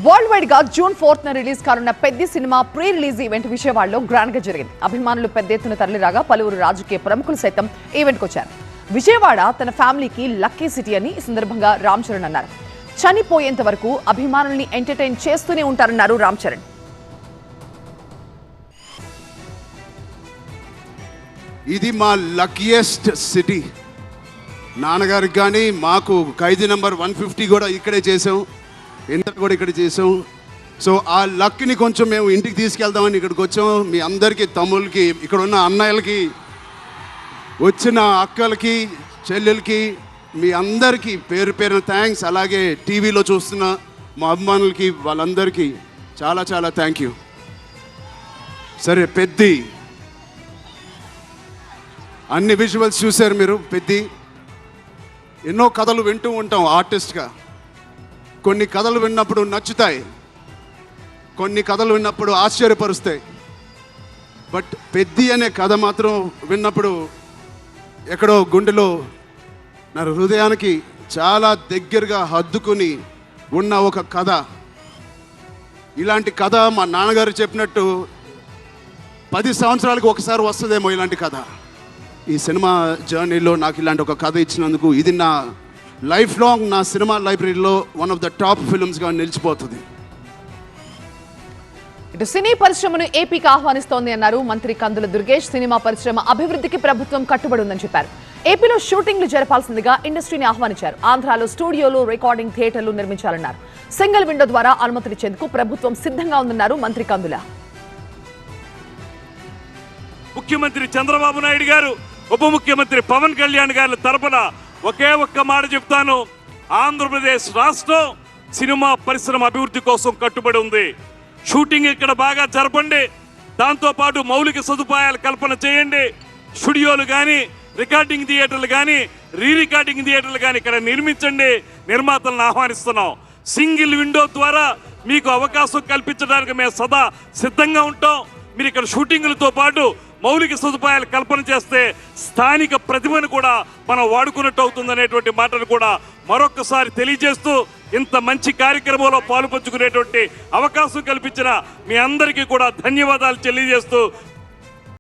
World wide గా June 4th release కానున్న Peddi cinema pre release event విజయవాడలో గ్రాండ్ గా జరిగింది. అభిమానులు పెద్ద ఎత్తున తరలిరాగా పలువురు రాజకీయ ప్రముఖులు సైతం ఈవెంట్ కు వచ్చారు. విజయవాడ తన ఫ్యామిలీకి లక్కీ సిటీ అని ఈ సందర్భంగా రామ్ చరణ్ అన్నారు. చనిపోయేంత వరకు అభిమానుల్ని ఎంటర్టైన్ చేస్తూనే ఉంటారన్నారు రామ్ చరణ్. ఇది మా లక్కీయెస్ట్ సిటీ. నాన్నగారికి కానీ మాకు ఖైదీ నెంబర్ 150 కూడా ఇక్కడే చేసాం, ఇంటర్ కూడా ఇక్కడ చేసాం. సో ఆ లక్ని కొంచెం మేము ఇంటికి తీసుకెళ్దామని ఇక్కడికి వచ్చాం. మీ అందరికీ, తమ్ముళ్ళకి, ఇక్కడ ఉన్న అన్నయ్యలకి, వచ్చిన అక్కలకి, చెల్లెలకి, మీ అందరికీ పేరు పేరున థ్యాంక్స్. అలాగే టీవీలో చూస్తున్న మా అభిమానులకి, వాళ్ళందరికీ చాలా చాలా థ్యాంక్ యూ. సరే, పెద్ది అన్ని విజువల్స్ చూశారు మీరు. పెద్ది ఎన్నో కథలు వింటూ ఉంటాం ఆర్టిస్ట్గా. కొన్ని కథలు విన్నప్పుడు నచ్చుతాయి, కొన్ని కథలు విన్నప్పుడు ఆశ్చర్యపరుస్తాయి. బట్ పెద్ది అనే కథ మాత్రం విన్నప్పుడు ఎక్కడో గుండెలో నా హృదయానికి చాలా దగ్గరగా హద్దుకుని ఉన్న ఒక కథ. ఇలాంటి కథ మా నాన్నగారు చెప్పినట్టు 10 సంవత్సరాలకు ఒకసారి వస్తుందేమో ఇలాంటి కథ. ఈ సినిమా జర్నీలో నాకు ఇలాంటి ఒక కథ ఇచ్చినందుకు ఇది నా లైఫ్ లాంగ్, నా సినిమా లైబ్రరీలో వన్ ఆఫ్ ద టాప్ ఫిల్మ్స్గా నిలిచిపోతుంది. ఇటు సినీ పరిశ్రమను ఏపీకి ఆహ్వానిస్తోంది అన్నారు మంత్రి కందుల దుర్గేష్. సినిమా పరిశ్రమ అభివృద్ధికి ప్రభుత్వం కట్టుబడి ఉందని చెప్పారు. ఏపీలో షూటింగ్లు జరపాల్సిందిగా ఇండస్ట్రీని ఆహ్వానించారు. ఆంధ్రాలో స్టూడియోలు, రికార్డింగ్ థియేటర్లు నిర్మించాలన్నారు. సింగిల్ విండో ద్వారా అనుమతినిచ్చేందుకు ప్రభుత్వం సిద్ధంగా ఉందన్నారు మంత్రి కందుల. ముఖ్యమంత్రి చంద్రబాబు నాయుడు గారు, ఉప ముఖ్యమంత్రి పవన్ కళ్యాణ్ గారి తరపున ఒకే ఒక్క మాట చెప్తాను. ఆంధ్రప్రదేశ్ రాష్ట్రం సినిమా పరిశ్రమ అభివృద్ధి కోసం కట్టుబడి ఉంది. షూటింగ్ ఇక్కడ బాగా జరపండి, దాంతోపాటు మౌలిక సదుపాయాలు కల్పన చేయండి. స్టూడియోలు కానీ, రికార్డింగ్ థియేటర్లు కానీ, రికార్డింగ్ థియేటర్లు కానీ ఇక్కడ నిర్మించండి. నిర్మాతలను ఆహ్వానిస్తున్నాం. సింగిల్ విండో ద్వారా మీకు అవకాశం కల్పించడానికి మేము సదా సిద్ధంగా ఉంటాం. మీరు ఇక్కడ షూటింగ్లతో పాటు మౌలిక సదుపాయాలు కల్పన చేస్తే స్థానిక ప్రతిభను కూడా మనం వాడుకున్నట్టు అవుతుందనేటువంటి మాటను కూడా మరొక్కసారి తెలియజేస్తూ, ఇంత మంచి కార్యక్రమంలో పాలుపంచుకునేటువంటి అవకాశం కల్పించిన మీ అందరికీ కూడా ధన్యవాదాలు తెలియజేస్తూ